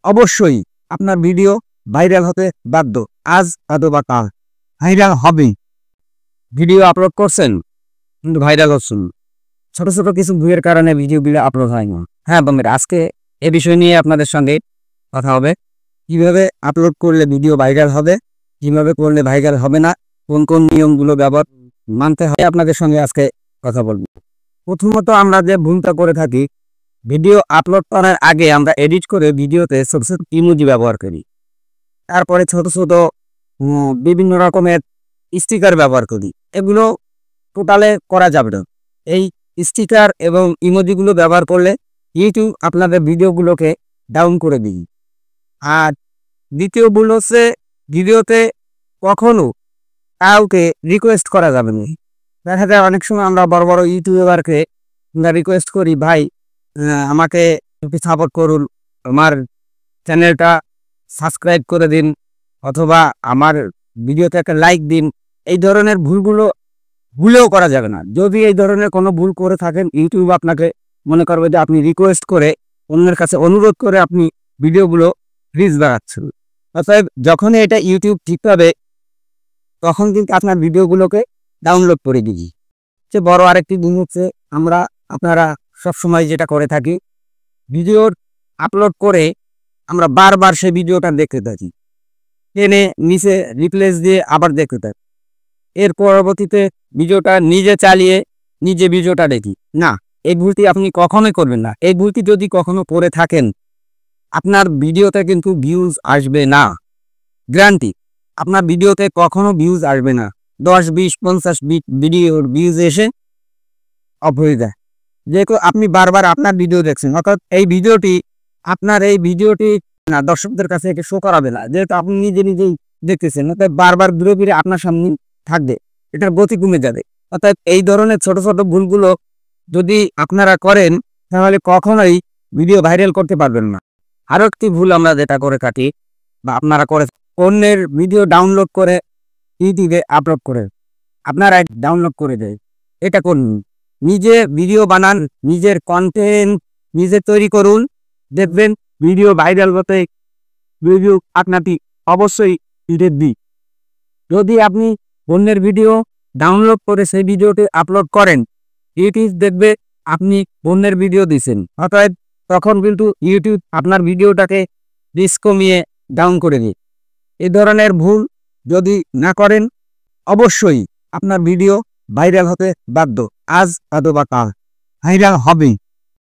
অবশ্যই আপনার video viral হতে বাধ্য। আজ অথবা কাল ভাইরাল হবে। ভিডিও আপলোড করছেন কিন্তু ভাইরাল হচ্ছেন, ছোট ছোট কিছু ভুলের কারণে ভিডিওগুলো আপলোড হয় না। হ্যাঁ বন্ধুরা, আজকে এ বিষয় নিয়ে আপনাদের সঙ্গে কথা হবে। কিভাবে আপলোড করলে ভিডিও ভাইরাল হবে, কিভাবে করলে ভাইরাল হবে না, কোন কোন নিয়মগুলো ব্যবহার মানতে হয়, আপনাদের সঙ্গে আজকে কথা বলবো। প্রথমত আমরা যে ভুলটা করে থাকি, ভিডিও আপলোড করার আগে আমরা এডিট করে ভিডিওতে ছোট ছোট ইমোজি ব্যবহার করি। তারপরে ছোট ছোট বিভিন্ন রকমের স্টিকার ব্যবহার করি। এগুলো টোটালে করা যাবে না। এই স্টিকার এবং ইমোজিগুলো ব্যবহার করলে ইউটিউব আপনাদের ভিডিওগুলোকে ডাউন করে দিই। আর দ্বিতীয় ভুল হচ্ছে, ভিডিওতে কখনো কাউকে রিকোয়েস্ট করা যাবে না। দেখা যায় অনেক সময় আমরা বড় বড় ইউটিউবারকে রিকোয়েস্ট করি, ভাই আমাকে একটু সাপোর্ট করুন, আমার চ্যানেলটা সাবস্ক্রাইব করে দিন, অথবা আমার ভিডিওতে একটা লাইক দিন। এই ধরনের ভুলগুলো ভুলেও করা যাবে না। যদি এই ধরনের কোনো ভুল করে থাকেন, ইউটিউব আপনাকে মনে করবে যে আপনি রিকোয়েস্ট করে, অন্যের কাছে অনুরোধ করে আপনি ভিডিওগুলো রিচ বাড়াচ্ছেন। অতএব যখনই এটা ইউটিউব ঠিক পাবে, তখন কিন্তু আপনার ভিডিওগুলোকে ডাউনলোড করে দিই। যে বড় আরেকটি গুণ হচ্ছে, আপনারা সবসময় যেটা করে থাকি, ভিডিও আপলোড করে আমরা বারবার সেই ভিডিওটা দেখতে থাকি, টেনে নিচে রিপ্লেস দিয়ে আবার দেখতে থাকি। এর পরবর্তীতে ভিডিওটা নিজে চালিয়ে নিজে ভিডিওটা দেখি না। এই ভুলটি আপনি কখনোই করবেন না। এই ভুলটি যদি কখনো করে থাকেন, আপনার ভিডিওতে কিন্তু ভিউজ আসবে না। গ্যারান্টি, আপনার ভিডিওতে কখনো ভিউজ আসবে না। 10, 20, 50 ভিডিওর ভিউজ এসে অফ হয়ে যায়। যেহেতু আপনি বারবার আপনার ভিডিও দেখছেন, অর্থাৎ এই ভিডিওটি না দর্শকদের কাছে একে শো করাবে না, যেহেতু আপনি নিজেই দেখতেছেন। অর্থাৎ বারবার ঘুরে ফিরে আপনার সামনে থাকবে, এটার গতি কমে যাবে। অর্থাৎ এই ধরনের ছোট ছোট ভুলগুলো যদি আপনারা করেন, তাহলে কখনোই ভিডিও ভাইরাল করতে পারবেন না। আরও একটি ভুল আমরা যেটা করে থাকি বা আপনারা করে, অন্যের ভিডিও ডাউনলোড করে ইউটিউবে আপলোড করে আপনারা ডাউনলোড করে দেয়। এটা করুন, নিজে ভিডিও বানান, নিজের কন্টেন্ট নিজে তৈরি করুন, দেখবেন ভিডিও ভাইরাল হতে ভিডিও আপনাকে অবশ্যই হিটের দিই। যদি আপনি অন্যের ভিডিও ডাউনলোড করে সেই ভিডিওটি আপলোড করেন, ইউটিউব দেখবে আপনি অন্যের ভিডিও দিচ্ছেন। অর্থাৎ তখন কিন্তু ইউটিউব আপনার ভিডিওটাকে রিচ কমিয়ে ডাউন করে দিই। এই ধরনের ভুল যদি না করেন, অবশ্যই আপনার ভিডিও ভাইরাল হতে বাধ্য। আজ অথবা কাল ভাইরাল হবে।